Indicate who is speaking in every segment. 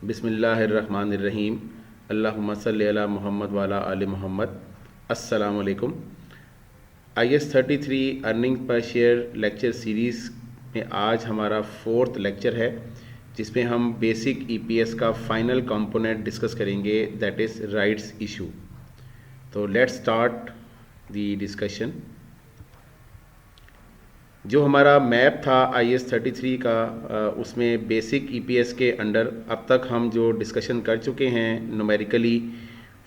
Speaker 1: बिस्मिल्लाहिर्रहमानिर्रहीम। अल्लाहुम्मा सल्लि अला मुहम्मद वाला आले मुहम्मद। अस्सलामु अलैकुम। IS-33 earning per share lecture series में आज हमारा 4th लेक्चर है, जिसमें हम बेसिक EPS का फाइनल कंपोनेंट डिस्कस करेंगे, दैट इज़ राइट्स इशू। तो लेट्स स्टार्ट द डिस्कशन। जो हमारा मैप था IS-33 का, उसमें बेसिक EPS के अंडर अब तक हम जो डिस्कशन कर चुके हैं न्यूमेरिकली,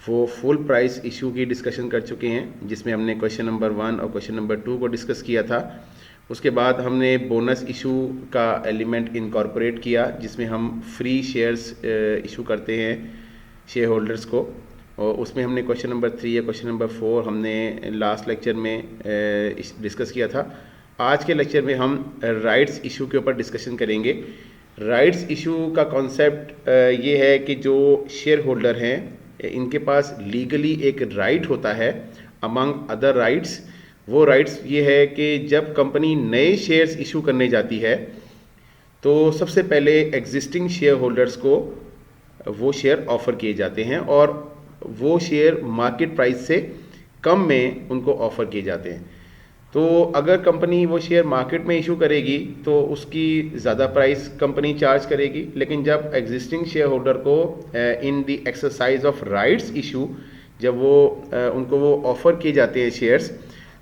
Speaker 1: वो फुल प्राइस इशू की डिस्कशन कर चुके हैं, जिसमें हमने क्वेश्चन नंबर 1 और क्वेश्चन नंबर 2 को डिस्कस किया था। उसके बाद हमने बोनस इशू का एलिमेंट इनकॉर्पोरेट किया, जिसमें हम फ्री शेयर्स इशू करते हैं शेयर होल्डर्स को, और उसमें हमने क्वेश्चन नंबर 3 या क्वेश्चन नंबर 4 हमने लास्ट लेक्चर में डिस्कस किया था। आज के लेक्चर में हम राइट्स इशू के ऊपर डिस्कशन करेंगे। राइट्स इशू का कॉन्सेप्ट ये है कि जो शेयर होल्डर हैं, इनके पास लीगली एक राइट होता है अमंग अदर राइट्स। वो राइट्स ये है कि जब कंपनी नए शेयर्स इशू करने जाती है, तो सबसे पहले एग्जिस्टिंग शेयर होल्डर्स को वो शेयर ऑफ़र किए जाते हैं, और वो शेयर मार्केट प्राइस से कम में उनको ऑफ़र किए जाते हैं। तो अगर कंपनी वो शेयर मार्केट में इशू करेगी तो उसकी ज़्यादा प्राइस कंपनी चार्ज करेगी, लेकिन जब एग्जिस्टिंग शेयर होल्डर को in the exercise of rights issue, जब वो उनको वो ऑफ़र किए जाते हैं शेयर्स,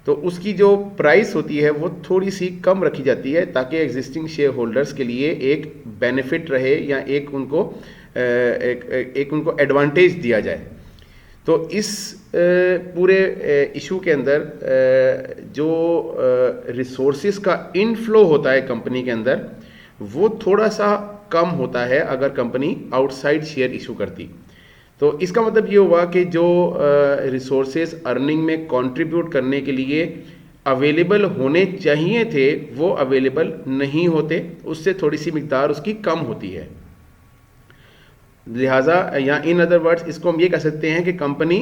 Speaker 1: तो उसकी जो प्राइस होती है वो थोड़ी सी कम रखी जाती है, ताकि एग्जिस्टिंग शेयर होल्डर्स के लिए एक बेनिफिट रहे या एक उनको एडवांटेज दिया जाए। तो इस पूरे इशू के अंदर जो रिसोर्सेज का इनफ्लो होता है कंपनी के अंदर, वो थोड़ा सा कम होता है अगर कंपनी आउटसाइड शेयर इशू करती। तो इसका मतलब ये हुआ कि जो रिसोर्सेज अर्निंग में कंट्रीब्यूट करने के लिए अवेलेबल होने चाहिए थे, वो अवेलेबल नहीं होते, उससे थोड़ी सी मिकदार उसकी कम होती है। लिहाजा या इन अदर वर्ड्स इसको हम ये कह सकते हैं कि कंपनी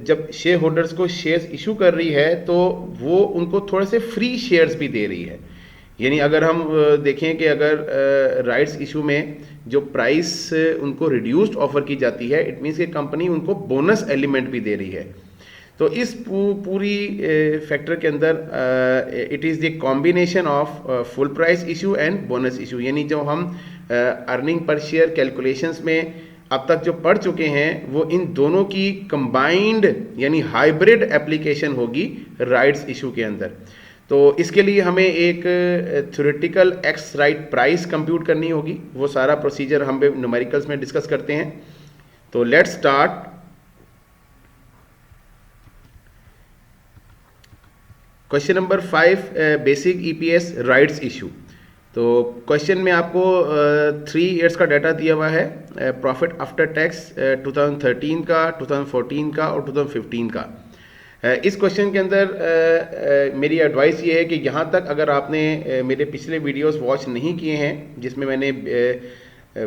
Speaker 1: जब शेयर होल्डर्स को शेयर्स इशू कर रही है, तो वो उनको थोड़े से फ्री शेयर्स भी दे रही है। यानी अगर हम देखें कि अगर राइट्स इशू में जो प्राइस उनको रिड्यूस्ड ऑफर की जाती है, इट मीन्स कि कंपनी उनको बोनस एलिमेंट भी दे रही है। तो इस पूरी फैक्टर के अंदर it is the combination of full price issue and bonus issue. यानी जो हम अर्निंग पर शेयर कैलकुलेशंस में अब तक जो पढ़ चुके हैं, वो इन दोनों की कंबाइंड यानी हाइब्रिड एप्लीकेशन होगी राइट्स इशू के अंदर। तो इसके लिए हमें एक theoretical ex right price compute करनी होगी। वो सारा प्रोसीजर हम न्यूमेरिकल्स में डिस्कस करते हैं। तो let's start. Question number 5, basic EPS rights issue. तो क्वेश्चन में आपको 3 ईयर्स का डाटा दिया हुआ है, प्रॉफिट आफ्टर टैक्स 2013 का, 2014 का और 2015 का। इस क्वेश्चन के अंदर मेरी एडवाइस ये है कि यहाँ तक अगर आपने मेरे पिछले वीडियोस वॉच नहीं किए हैं, जिसमें मैंने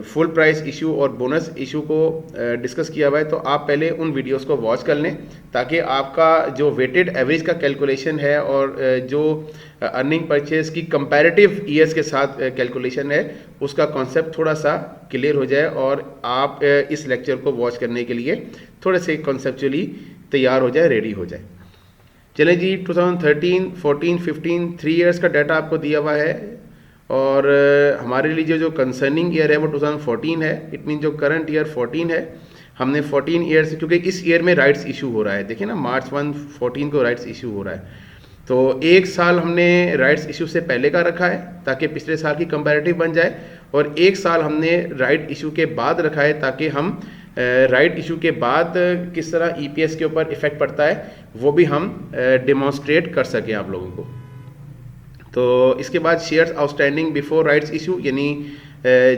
Speaker 1: फुल प्राइस इशू और बोनस इशू को डिस्कस किया हुआ है, तो आप पहले उन वीडियोस को वॉच कर लें, ताकि आपका जो वेटेड एवरेज का कैलकुलेशन है और जो अर्निंग परचेज की कंपैरेटिव ईयर्स के साथ कैलकुलेशन है, उसका कॉन्सेप्ट थोड़ा सा क्लियर हो जाए और आप इस लेक्चर को वॉच करने के लिए थोड़े से कॉन्सेप्चुअली तैयार हो जाए, रेडी हो जाए। चलें जी, 2013, 14, 15 3 ईयर्स का डाटा आपको दिया हुआ है, और हमारे लिए जो कंसर्निंग ईयर है वो 2014 है। इट मीन जो करंट ईयर 14 है, हमने 14 ईयर्स, क्योंकि इस ईयर में राइट्स इशू हो रहा है, देखिए ना, मार्च 1, 14 को राइट्स इशू हो रहा है। तो एक साल हमने राइट्स इशू से पहले का रखा है, ताकि पिछले साल की कंपैरेटिव बन जाए, और एक साल हमने राइट इशू के बाद रखा है, ताकि हम राइट इशू के बाद किस तरह EPS के ऊपर इफेक्ट पड़ता है वो भी हम डेमोन्स्ट्रेट कर सकें आप लोगों को। तो इसके बाद shares outstanding before rights issue, यानी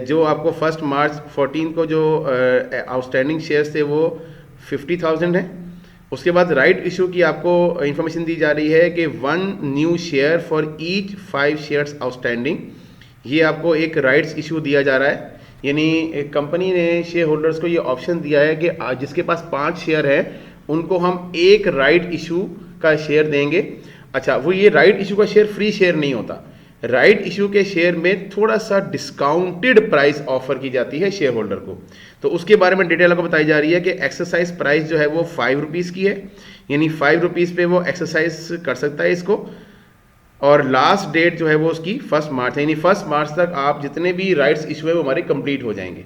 Speaker 1: जो आपको 1 मार्च 14 को जो आउटस्टैंडिंग शेयर्स थे वो 50,000 है। उसके बाद राइट इशू की आपको इंफॉर्मेशन दी जा रही है कि 1 new share for each 5 shares outstanding. ये आपको एक राइट्स इशू दिया जा रहा है, यानी कंपनी ने शेयर होल्डर्स को ये ऑप्शन दिया है कि जिसके पास 5 शेयर है, उनको हम एक राइट इशू का शेयर देंगे। अच्छा, वो ये राइट इशू का शेयर फ्री शेयर नहीं होता। राइट इशू के शेयर में थोड़ा सा डिस्काउंटेड प्राइस ऑफर की जाती है शेयर होल्डर को। तो उसके बारे में डिटेल आपको बताई जा रही है कि एक्सरसाइज प्राइस जो है वो 5 रुपीज़ की है, यानी 5 रुपीज़ पे वो एक्सरसाइज कर सकता है इसको। और लास्ट डेट जो है वो उसकी 1 मार्च है, यानी 1 मार्च तक आप जितने भी राइट्स इशू है वो हमारे कंप्लीट हो जाएंगे।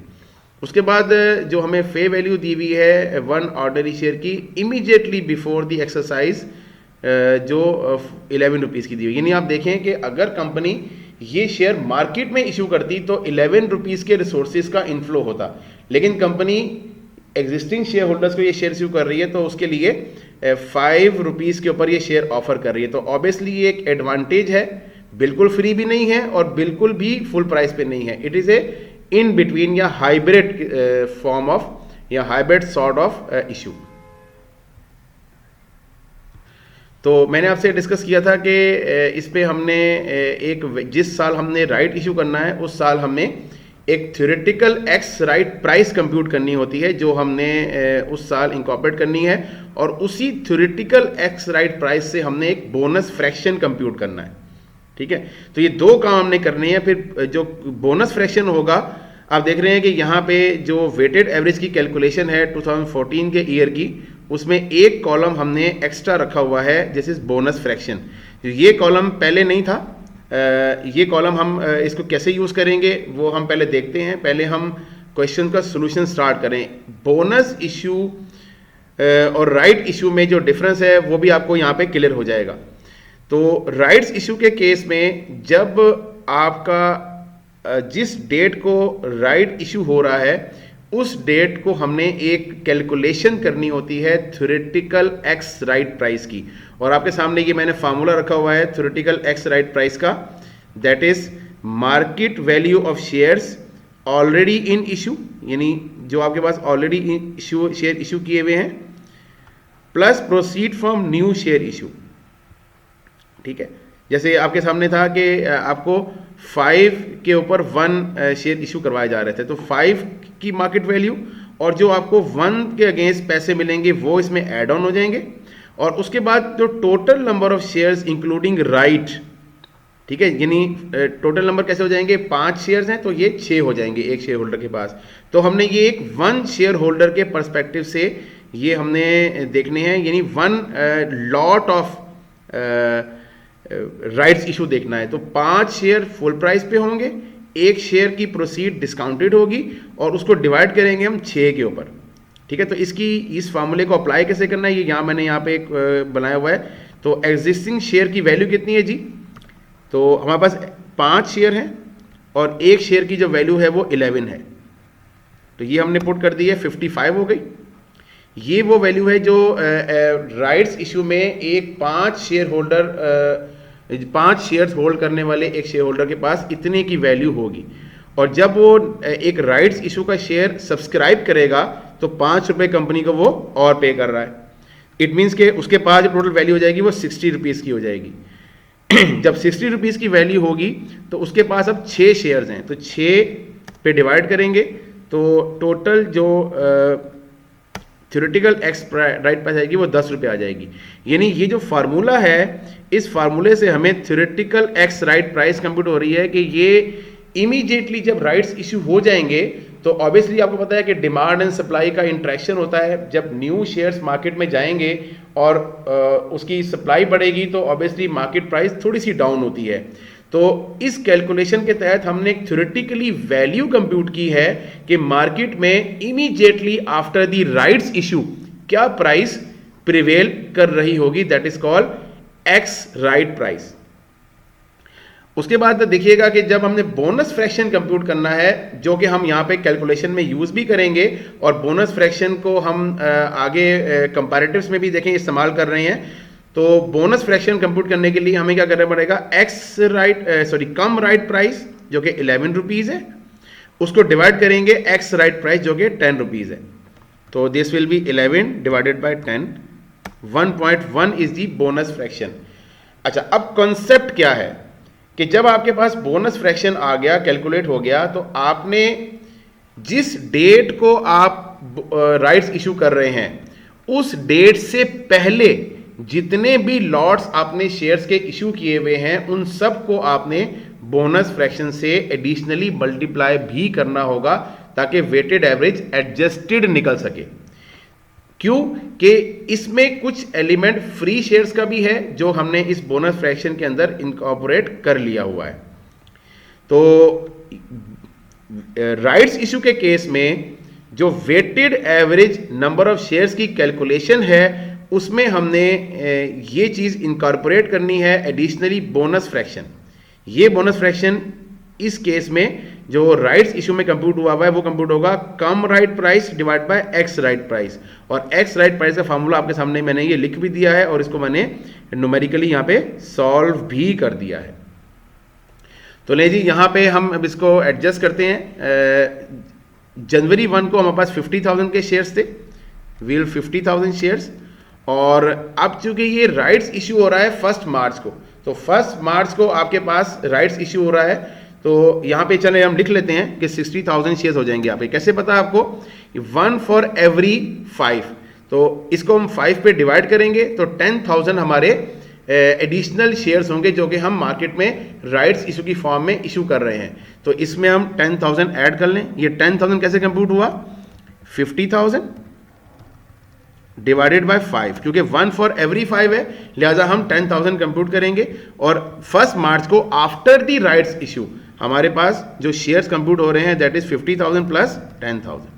Speaker 1: उसके बाद जो हमें फे वैल्यू दी हुई है 1 ऑर्डनरी शेयर की इमीडिएटली बिफोर द एक्सरसाइज जो 11 रुपीज़ की दी हुई, यानी आप देखें कि अगर कंपनी ये शेयर मार्केट में इशू करती तो 11 रुपीज़ के रिसोर्सेज का इनफ्लो होता, लेकिन कंपनी एग्जिस्टिंग शेयर होल्डर्स को ये शेयर इशू कर रही है तो उसके लिए 5 रुपीज़ के ऊपर ये शेयर ऑफर कर रही है। तो ऑब्वियसली ये एक एडवांटेज है, बिल्कुल फ्री भी नहीं है और बिल्कुल भी फुल प्राइस पे नहीं है। It is a in between या हाइब्रिड फॉर्म ऑफ या हाइब्रिड सॉर्ट ऑफ इशू। तो मैंने आपसे डिस्कस किया था कि इस पे हमने जिस साल हमने राइट इशू करना है उस साल हमें एक theoretical ex right price compute करनी होती है जो हमने उस साल इंकॉर्पोरेट करनी है, और उसी थ्योरेटिकल एक्स राइट प्राइस से हमने एक बोनस फ्रैक्शन कंप्यूट करना है। ठीक है, तो ये दो काम हमने करने हैं। फिर जो बोनस फ्रैक्शन होगा, आप देख रहे हैं कि यहाँ पे जो वेटेड एवरेज की कैलकुलेशन है 2014 के ईयर की, उसमें एक कॉलम हमने एक्स्ट्रा रखा हुआ है, दिस इज बोनस फ्रैक्शन। ये कॉलम पहले नहीं था, ये कॉलम हम इसको कैसे यूज़ करेंगे वो हम पहले देखते हैं। पहले हम क्वेश्चन का सोल्यूशन स्टार्ट करें। बोनस इशू और राइट इशू में जो डिफरेंस है वो भी आपको यहाँ पे क्लियर हो जाएगा। तो राइट्स इशू के केस में जब आपका जिस डेट को राइट इशू हो रहा है उस डेट को हमने एक कैलकुलेशन करनी होती है थ्योरेटिकल एक्स राइट प्राइस की, और आपके सामने ये मैंने फार्मूला रखा हुआ है थ्योरेटिकल एक्स राइट प्राइस का, that is market value of shares already in issue, यानी जो आपके पास ऑलरेडी शेयर इशू किए हुए हैं, plus proceed from new share issue. ठीक है, जैसे आपके सामने था कि आपको 5 के ऊपर 1 शेयर इशू करवाए जा रहे थे, तो 5 की मार्केट वैल्यू और जो आपको 1 के अगेंस्ट पैसे मिलेंगे वो इसमें ऐड ऑन हो जाएंगे, और उसके बाद जो total number of shares including right, ठीक है, यानी टोटल नंबर कैसे हो जाएंगे, 5 शेयर्स हैं तो ये 6 हो जाएंगे एक शेयर होल्डर के पास। तो हमने ये एक 1 शेयर होल्डर के पर्सपेक्टिव से ये हमने देखने हैं, यानी 1 लॉट ऑफ राइट्स इशू देखना है। तो 5 शेयर फुल प्राइस पे होंगे, 1 शेयर की प्रोसीड डिस्काउंटेड होगी और उसको डिवाइड करेंगे हम 6 के ऊपर। ठीक है, तो इस फार्मूले को अप्लाई कैसे करना है ये मैंने यहाँ पे एक बनाया हुआ है। तो एग्जिस्टिंग शेयर की वैल्यू कितनी है जी, तो हमारे पास 5 शेयर हैं और 1 शेयर की जो वैल्यू है वो 11 है, तो ये हमने पुट कर दी है 55 हो गई। ये वो वैल्यू है जो राइट्स इशू में एक 5 शेयर होल्डर 5 शेयर्स होल्ड करने वाले एक शेयर होल्डर के पास इतने की वैल्यू होगी, और जब वो एक राइट्स इशू का शेयर सब्सक्राइब करेगा तो 5 रुपये कंपनी को वो और पे कर रहा है। इट मीन्स के उसके पास जो टोटल वैल्यू हो जाएगी वो 60 रुपीज़ की हो जाएगी। जब 60 रुपीज़ की वैल्यू होगी तो उसके पास अब 6 शेयर्स हैं, तो 6 पे डिवाइड करेंगे तो टोटल जो थ्योरेटिकल एक्स राइट प्राइस आएगी वो 10 रुपये आ जाएगी। यानी ये जो फार्मूला है, इस फार्मूले से हमें theoretical ex right price compute हो रही है कि ये इमीडिएटली जब राइट्स इशू हो जाएंगे तो ऑब्वियसली आपको पता है कि डिमांड एंड सप्लाई का इंट्रैक्शन होता है। जब न्यू शेयर्स मार्केट में जाएंगे और उसकी सप्लाई बढ़ेगी तो ऑब्वियसली मार्केट प्राइस थोड़ी सी डाउन होती है। तो इस कैलकुलेशन के तहत हमने एक थ्योरेटिकली वैल्यू कंप्यूट की है कि मार्केट में immediately after the rights issue क्या प्राइस प्रिवेल कर रही होगी, that is called x right price. उसके बाद देखिएगा कि जब हमने बोनस फ्रैक्शन कंप्यूट करना है, जो कि हम यहाँ पे कैलकुलेशन में यूज भी करेंगे, और बोनस फ्रैक्शन को हम आगे कंपैरेटिव्स में भी देखें इस्तेमाल कर रहे हैं। तो बोनस फ्रैक्शन कंप्यूट करने के लिए हमें क्या करना पड़ेगा, कम राइट प्राइस जो कि 11 रुपीज़ है, उसको डिवाइड करेंगे एक्स राइट प्राइस जो कि 10 रुपीज़ है। तो this will be 11 divided by 10, 1.1 is the bonus fraction. अच्छा, अब कॉन्सेप्ट क्या है कि जब आपके पास बोनस फ्रैक्शन आ गया, कैलकुलेट हो गया, तो आपने जिस डेट को आप राइट्स इशू कर रहे हैं उस डेट से पहले जितने भी लॉट्स आपने शेयर्स के इशू किए हुए हैं उन सब को आपने बोनस फ्रैक्शन से एडिशनली मल्टीप्लाई भी करना होगा ताकि वेटेड एवरेज एडजस्टेड निकल सके। क्यों? कि इसमें कुछ एलिमेंट फ्री शेयर्स का भी है जो हमने इस बोनस फ्रैक्शन के अंदर इनकॉर्पोरेट कर लिया हुआ है। तो राइट्स इशू के केस में जो weighted average number of shares की कैलकुलेशन है उसमें हमने ये चीज़ इनकॉर्पोरेट करनी है, एडिशनली बोनस फ्रैक्शन। ये बोनस फ्रैक्शन इस केस में जो राइट्स इशू में कंप्यूट हुआ है वो कंप्यूट होगा cum right price divide by ex right price, और एक्स राइट प्राइस का फार्मूला आपके सामने मैंने ये लिख भी दिया है और इसको मैंने न्यूमेरिकली यहाँ पे सॉल्व भी कर दिया है। तो ले जी, यहाँ पे हम अब इसको एडजस्ट करते हैं। जनवरी 1 को हमारे पास 50,000 के शेयर्स थे, विल 50,000 शेयर्स, और अब चूंकि ये राइट्स इशू हो रहा है 1 मार्च को, तो 1 मार्च को आपके पास राइट्स इशू हो रहा है, तो यहाँ पे चले हम लिख लेते हैं कि 60,000 शेयर्स हो जाएंगे। यहाँ पे कैसे पता है आपको? 1 फॉर एवरी 5, तो इसको हम 5 पे डिवाइड करेंगे तो 10,000 हमारे एडिशनल शेयर्स होंगे जो कि हम मार्केट में राइट्स इशू की फॉर्म में इशू कर रहे हैं। तो इसमें हम 10,000 ऐड कर लें। ये 10,000 कैसे कंप्यूट हुआ? 50,000 डिवाइडेड बाय 5, क्योंकि 1 फॉर एवरी 5 है, लिहाजा हम 10,000 कंप्यूट करेंगे। और 1 मार्च को आफ्टर द राइट्स इशू हमारे पास जो शेयर्स कंप्यूट हो रहे हैं दैट इज 50,000 प्लस 10,000।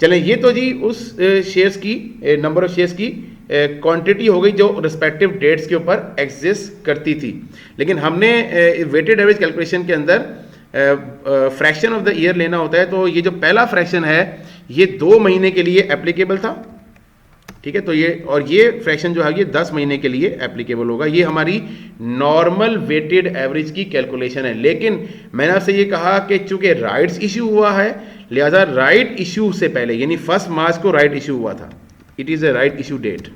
Speaker 1: चलें, ये तो जी उस शेयर्स की नंबर ऑफ शेयर्स की क्वांटिटी हो गई जो रिस्पेक्टिव डेट्स के ऊपर एग्जिस्ट करती थी। लेकिन हमने वेटेड एवरेज कैलकुलेशन के अंदर फ्रैक्शन ऑफ द ईयर लेना होता है, तो ये जो पहला फ्रैक्शन है ये 2 महीने के लिए एप्लीकेबल था, ठीक है। तो ये फ्रैक्शन जो है ये 10 महीने के लिए एप्लीकेबल होगा। ये हमारी नॉर्मल वेटेड एवरेज की कैलकुलेशन है। लेकिन मैंने आपसे ये कहा कि चूंकि राइट्स इशू हुआ है, लिहाजा राइट इशू से पहले यानी 1 मार्च को राइट इशू हुआ था, it is a right issue date.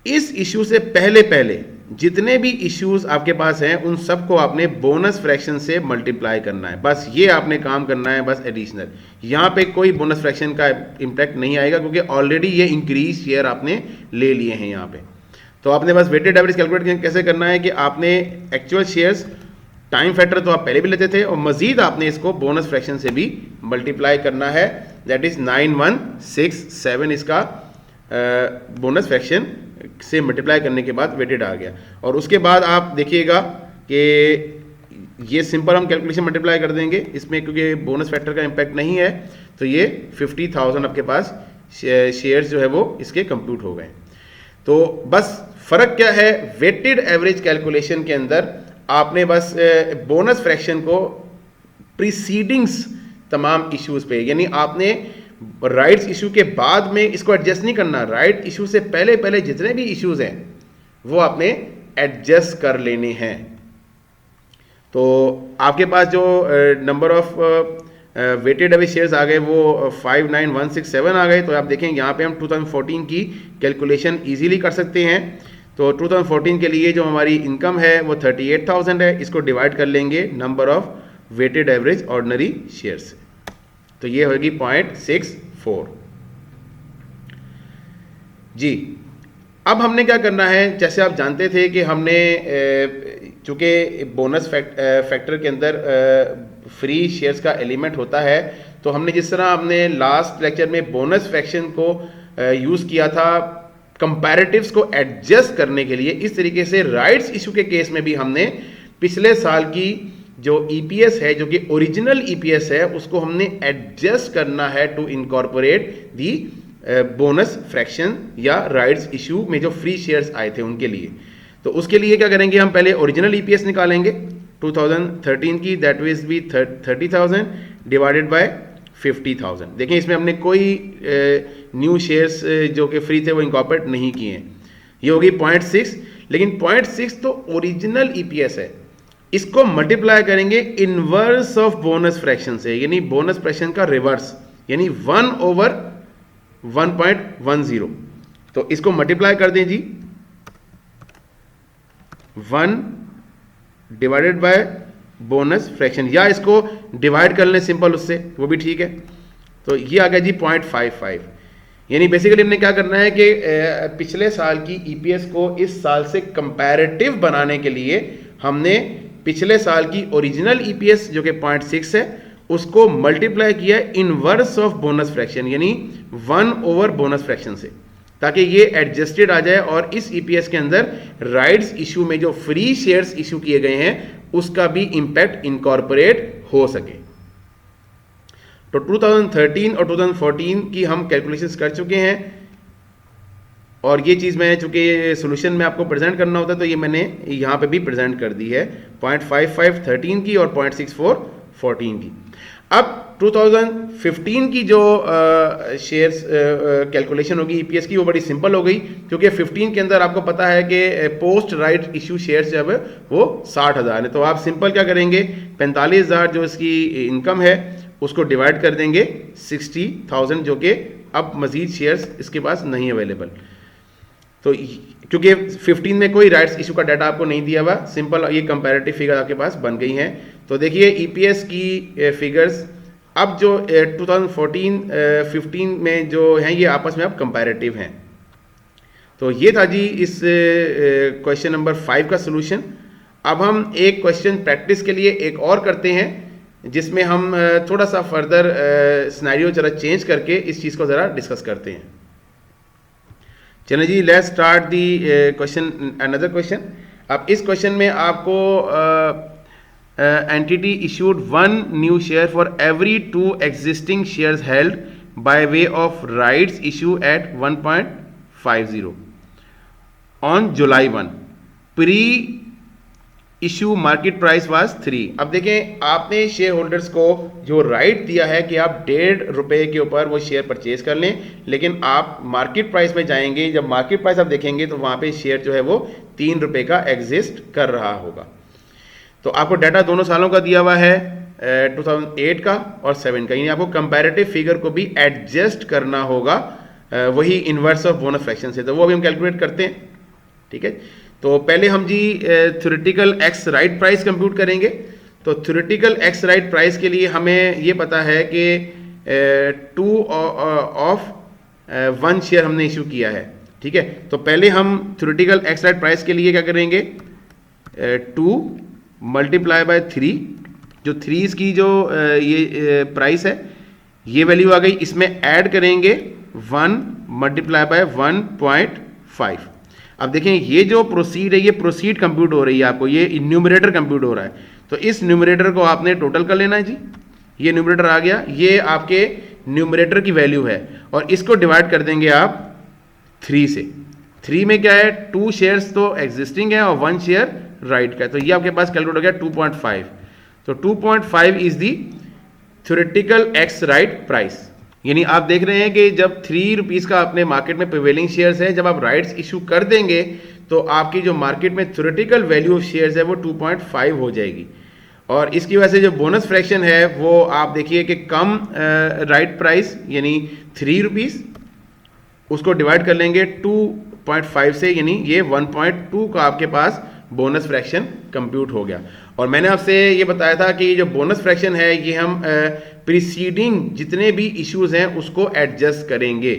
Speaker 1: इस इशू से पहले जितने भी इश्यूज आपके पास हैं उन सबको आपने बोनस फ्रैक्शन से मल्टीप्लाई करना है। बस ये आपने काम करना है, बस एडिशनल। यहाँ पे कोई बोनस फ्रैक्शन का इम्पैक्ट नहीं आएगा क्योंकि ऑलरेडी ये इंक्रीज शेयर आपने ले लिए हैं यहाँ पे। तो आपने बस वेटेड एवरेज कैलकुलेट कैसे करना है कि आपने एक्चुअल शेयर्स, टाइम फैक्टर तो आप पहले भी लेते थे और मजीद आपने इसको बोनस फ्रैक्शन से भी मल्टीप्लाई करना है, दैट इज 9167 इसका बोनस फ्रैक्शन से मल्टीप्लाई करने के बाद वेटेड आ गया। और उसके बाद आप देखिएगा कि ये सिंपल हम कैलकुलेशन मल्टीप्लाई कर देंगे इसमें, क्योंकि बोनस फैक्टर का इम्पैक्ट नहीं है, तो ये 50,000 आपके पास शेयर्स जो है वो इसके कंप्यूट हो गए। तो बस फ़र्क क्या है, वेटेड एवरेज कैलकुलेशन के अंदर आपने बस बोनस फ्रैक्शन को प्रीसीडिंग्स तमाम इश्यूज़ पे, यानी आपने राइट्स इशू के बाद में इसको एडजस्ट नहीं करना, राइट इशू से पहले जितने भी इश्यूज हैं वो आपने एडजस्ट कर लेने हैं। तो आपके पास जो number of weighted average shares आ गए वो 59167 आ गए। तो आप देखें यहाँ पे हम 2014 की कैलकुलेशन इजीली कर सकते हैं। तो 2014 के लिए जो हमारी इनकम है वो 38,000 है, इसको डिवाइड कर लेंगे number of weighted average ordinary shares, तो ये होगी 0.64 जी। अब हमने क्या करना है, जैसे आप जानते थे कि हमने चूंकि बोनस फैक्टर के अंदर फ्री शेयर्स का एलिमेंट होता है, तो हमने जिस तरह हमने लास्ट लेक्चर में बोनस फ्रैक्शन को यूज़ किया था कंपैरेटिव्स को एडजस्ट करने के लिए, इस तरीके से राइट्स इशू के केस में भी हमने पिछले साल की जो ईपीएस है, जो कि ओरिजिनल ईपीएस है, उसको हमने एडजस्ट करना है to incorporate the bonus fraction या राइट्स इशू में जो फ्री शेयर्स आए थे उनके लिए। तो उसके लिए क्या करेंगे, हम पहले ओरिजिनल ईपीएस निकालेंगे 2013 की, that will be 30,000 divided by 50,000। देखें इसमें हमने कोई न्यू शेयर्स जो कि फ्री थे वो इनकॉर्पोरेट नहीं किए हैं। ये होगी 0.6, लेकिन 0.6 तो ओरिजिनल ईपीएस है, इसको मल्टीप्लाई करेंगे इनवर्स ऑफ बोनस फ्रैक्शन से, यानी बोनस फ्रैक्शन का रिवर्स, यानी 1/1.10। तो इसको मल्टीप्लाई कर दें जी 1 डिवाइडेड बाय बोनस फ्रैक्शन, या इसको डिवाइड कर लें सिंपल उससे, वो भी ठीक है। तो ये आ गया जी 0.55। यानी बेसिकली हमने क्या करना है कि पिछले साल की ईपीएस को इस साल से कंपैरेटिव बनाने के लिए हमने पिछले साल की ओरिजिनल ईपीएस जो कि 0.6 है उसको मल्टीप्लाई किया इनवर्स ऑफ बोनस फ्रैक्शन यानी 1/, बोनस फ्रैक्शन से, ताकि ये एडजस्टेड आ जाए और इस ईपीएस के अंदर राइट्स इशू में जो फ्री शेयर्स इशू किए गए हैं उसका भी इंपैक्ट इनकॉर्पोरेट हो सके। तो 2013 और 2014 की हम कैलकुलेशंस कर चुके हैं और ये चीज़ मैं चूंकि सोल्यूशन में आपको प्रेजेंट करना होता है तो ये मैंने यहाँ पे भी प्रेजेंट कर दी है 0.55 13 की और 0.64 14 की। अब 2015 की जो शेयर्स कैलकुलेशन होगी ईपीएस की वो बड़ी सिंपल हो गई, क्योंकि 15 के अंदर आपको पता है कि पोस्ट राइट इशू शेयर्स जब वो 60,000 है, तो आप सिंपल क्या करेंगे 45,000 जो इसकी इनकम है उसको डिवाइड कर देंगे 60,000 जो कि अब मजीद शेयर्स इसके पास नहीं अवेलेबल। तो क्योंकि 15 में कोई राइट्स इशू का डाटा आपको नहीं दिया हुआ, सिंपल ये कंपैरेटिव फिगर आपके पास बन गई हैं। तो देखिए ईपीएस की फिगर्स अब जो 2014-15 में जो हैं ये आपस में अब कंपैरेटिव हैं। तो ये था जी इस क्वेश्चन नंबर 5 का सलूशन। अब हम एक क्वेश्चन प्रैक्टिस के लिए एक और करते हैं जिसमें हम थोड़ा सा फर्दर सिनेरियो जरा चेंज करके इस चीज़ को ज़रा डिस्कस करते हैं। चलिए जी let's start the question another question. अब इस क्वेश्चन में आपको entity issued 1 new share for every 2 existing shares held by way of rights issue at 1.50 on July 1, pre issue market price was 3। अब देखें आपने शेयर होल्डर्स को जो right दिया है कि आप ₹1.5 के ऊपर वो शेयर परचेज कर लें, लेकिन आप मार्केट प्राइस में जाएंगे, जब मार्केट प्राइस आप देखेंगे तो वहाँ पे शेयर जो है वो ₹3 का एग्जिस्ट कर रहा होगा। तो आपको डाटा दोनों सालों का दिया हुआ है 2008 का और 7 का, यानी आपको कंपैरेटिव फिगर को भी एडजस्ट करना होगा वही इन्वर्स ऑफ बोनस फ्रैक्शन से। तो वो अभी हम कैलकुलेट करते हैं, ठीक है। तो पहले हम जी theoretical ex right price compute करेंगे। तो थ्योरेटिकल एक्स राइट प्राइस के लिए हमें ये पता है कि 2 ऑफ 1 शेयर हमने इशू किया है, ठीक है। तो पहले हम थ्योरेटिकल एक्स राइट प्राइस के लिए क्या करेंगे 2 मल्टीप्लाई बाय 3, जो 3 की जो ये प्राइस है ये वैल्यू आ गई, इसमें ऐड करेंगे 1 मल्टीप्लाई बाय 1.5। अब देखें ये जो प्रोसीड है ये प्रोसीड कंप्यूट हो रही है, आपको ये न्यूमरेटर कंप्यूट हो रहा है। तो इस न्यूमरेटर को आपने टोटल कर लेना है जी, ये न्यूमरेटर आ गया, ये आपके न्यूमरेटर की वैल्यू है और इसको डिवाइड कर देंगे आप 3 से। 3 में क्या है 2 शेयर्स तो एग्जिस्टिंग है और 1 शेयर राइट का है, तो ये आपके पास कैलकुलेट हो गया 2.5। तो 2.5 is the theoretical ex right price. यानी आप देख रहे हैं कि जब ₹3 का अपने मार्केट में प्रिवेलिंग शेयर्स है, जब आप राइट्स इशू कर देंगे तो आपकी जो मार्केट में थ्योरेटिकल वैल्यू ऑफ शेयर्स है वो 2.5 हो जाएगी। और इसकी वजह से जो बोनस फ्रैक्शन है वो आप देखिए कि कम राइट प्राइस यानी ₹3 उसको डिवाइड कर लेंगे 2.5 से, यानी ये 1.2 का आपके पास बोनस फ्रैक्शन कंप्यूट हो गया। और मैंने आपसे ये बताया था कि जो बोनस फ्रैक्शन है ये हम प्रीसीडिंग जितने भी इश्यूज हैं उसको एडजस्ट करेंगे।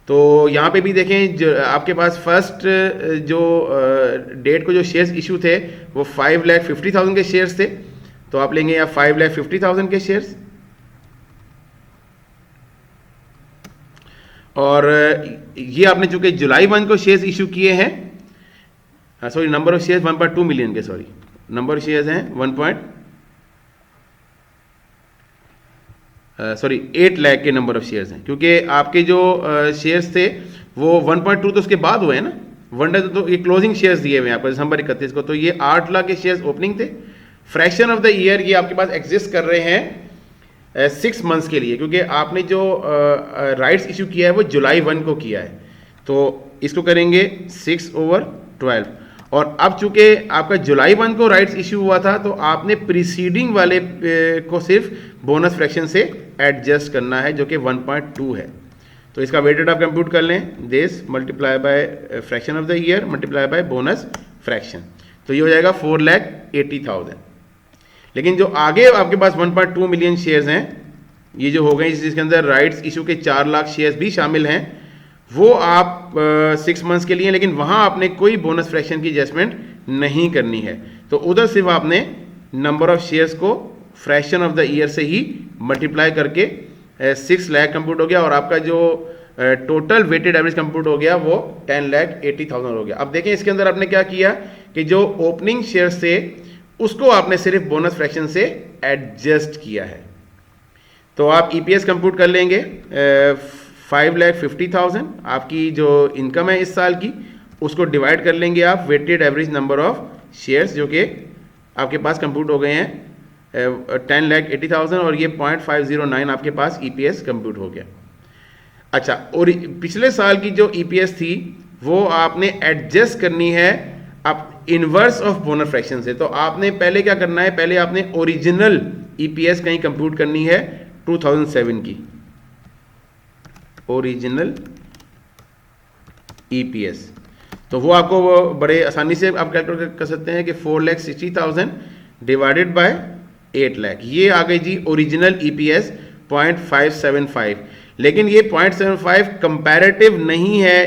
Speaker 1: तो यहाँ पे भी देखें जो आपके पास फर्स्ट जो डेट को जो शेयर्स इशू थे वो 5,50,000 के शेयर्स थे, तो आप लेंगे यहाँ 5,50,000 के शेयर्स। और ये आपने चूंकि जुलाई 1 को शेयर्स इशू किए हैं, sorry number of shares 1.2 million के, सॉरी नंबर ऑफ शेयर्स हैं 8 लाख के नंबर ऑफ शेयर्स हैं, क्योंकि आपके जो शेयर्स थे वो 1.2 तो उसके बाद हुए हैं ना, 1 तो ये क्लोजिंग शेयर्स दिए हुए हैं आपको दिसंबर 31 को, तो ये 8 लाख के शेयर्स ओपनिंग थे। फ्रैक्शन ऑफ द ईयर ये आपके पास एग्जिस्ट कर रहे हैं 6 मंथ्स के लिए, क्योंकि आपने जो राइट्स इशू किया है वो जुलाई 1 को किया है, तो इसको करेंगे 6/12। और अब चूंकि आपका जुलाई 1 को राइट्स इशू हुआ था तो आपने प्रीसीडिंग वाले को सिर्फ बोनस फ्रैक्शन से एडजस्ट करना है जो कि 1.2 है। तो इसका वेटेड आप कंप्यूट कर लें, this multiply by fraction of the year multiply by bonus fraction, तो ये हो जाएगा 4,80,000। लेकिन जो आगे आपके पास 1.2 मिलियन शेयर्स हैं ये जो हो गई जिसके अंदर राइट्स इशू के 4 लाख शेयर्स भी शामिल हैं, वो आप 6 मंथ्स के लिए, लेकिन वहाँ आपने कोई बोनस फ्रैक्शन की एडजस्टमेंट नहीं करनी है। तो उधर सिर्फ आपने नंबर ऑफ शेयर्स को फ्रैक्शन ऑफ द ईयर से ही मल्टीप्लाई करके 6 लाख कंप्यूट हो गया, और आपका जो टोटल वेटेड एवरेज कंप्यूट हो गया वो 10,80,000 हो गया। अब देखें इसके अंदर आपने क्या किया कि जो ओपनिंग शेयर से उसको आपने सिर्फ बोनस फ्रैक्शन से एडजस्ट किया है। तो आप ईपीएस कंप्यूट कर लेंगे 5,50,000 आपकी जो इनकम है इस साल की, उसको डिवाइड कर लेंगे आप weighted average number of shares जो कि आपके पास कंप्यूट हो गए हैं 10,80,000, और ये 0.509 आपके पास ईपीएस कंप्यूट हो गया। अच्छा, और पिछले साल की जो ईपीएस थी वो आपने एडजस्ट करनी है अब इनवर्स ऑफ बोनस फ्रैक्शन से। तो आपने पहले क्या करना है, पहले आपने ओरिजिनल ईपीएस कहीं कंप्यूट करनी है 2007 की ओरिजिनल ईपीएस। तो वो आपको वो बड़े आसानी से आप कैलकुलेट कर सकते हैं कि 4,60,000 डिवाइडेड बाय 8 लाख, ये आ गई जी ओरिजिनल ईपीएस 0.575। लेकिन ये 0.75 कंपैरेटिव नहीं है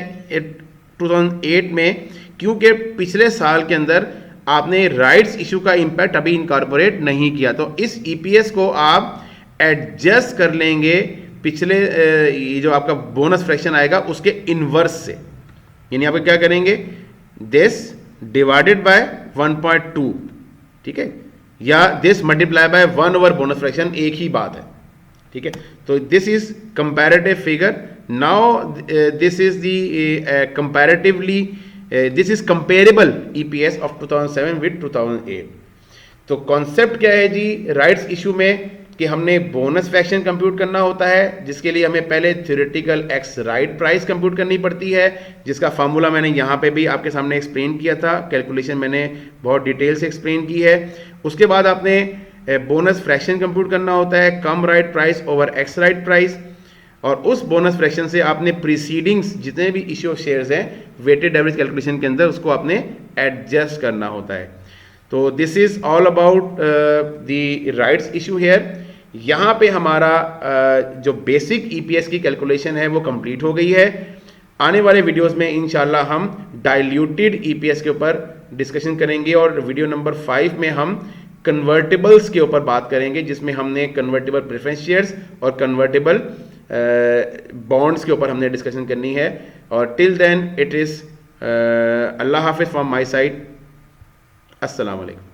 Speaker 1: 2008 में, क्योंकि पिछले साल के अंदर आपने राइट्स इशू का इंपैक्ट अभी इनकॉर्पोरेट नहीं किया। तो इस ईपीएस को आप एडजस्ट कर लेंगे पिछले ये जो आपका बोनस फ्रैक्शन आएगा उसके इनवर्स से, यानी आप क्या करेंगे दिस डिवाइडेड बाय 1.2, ठीक है, या this multiply by 1 over bonus fraction, एक ही बात है, ठीक है। तो this is comparative figure. Now this is the comparatively this is comparable EPS of 2007 with 2008। तो कॉन्सेप्ट क्या है जी राइट्स इशू में कि हमने बोनस फ्रैक्शन कंप्यूट करना होता है, जिसके लिए हमें पहले theoretical ex right price compute करनी पड़ती है, जिसका फार्मूला मैंने यहाँ पे भी आपके सामने एक्सप्लेन किया था, कैलकुलेशन मैंने बहुत डिटेल से एक्सप्लेन की है। उसके बाद आपने बोनस फ्रैक्शन कंप्यूट करना होता है cum right price over ex right price, और उस बोनस फ्रैक्शन से आपने प्रीसीडिंग्स जितने भी इश्यू ऑफ शेयर्स हैं वेटेड एवरेज कैलकुलेशन के अंदर उसको आपने एडजस्ट करना होता है। तो this is all about the rights issue here. यहाँ पे हमारा जो बेसिक ईपीएस की कैलकुलेशन है वो कंप्लीट हो गई है। आने वाले वीडियोस में इंशाल्लाह हम डाइल्यूटेड ईपीएस के ऊपर डिस्कशन करेंगे, और वीडियो नंबर 5 में हम कन्वर्टेबल्स के ऊपर बात करेंगे, जिसमें हमने कन्वर्टेबल प्रेफरेंस शेयर्स और कन्वर्टेबल बॉन्ड्स के ऊपर हमने डिस्कशन करनी है। और टिल देन इट इज़ अल्लाह हाफिज़ फ्रॉम माई साइड। अस्सलाम वालेकुम।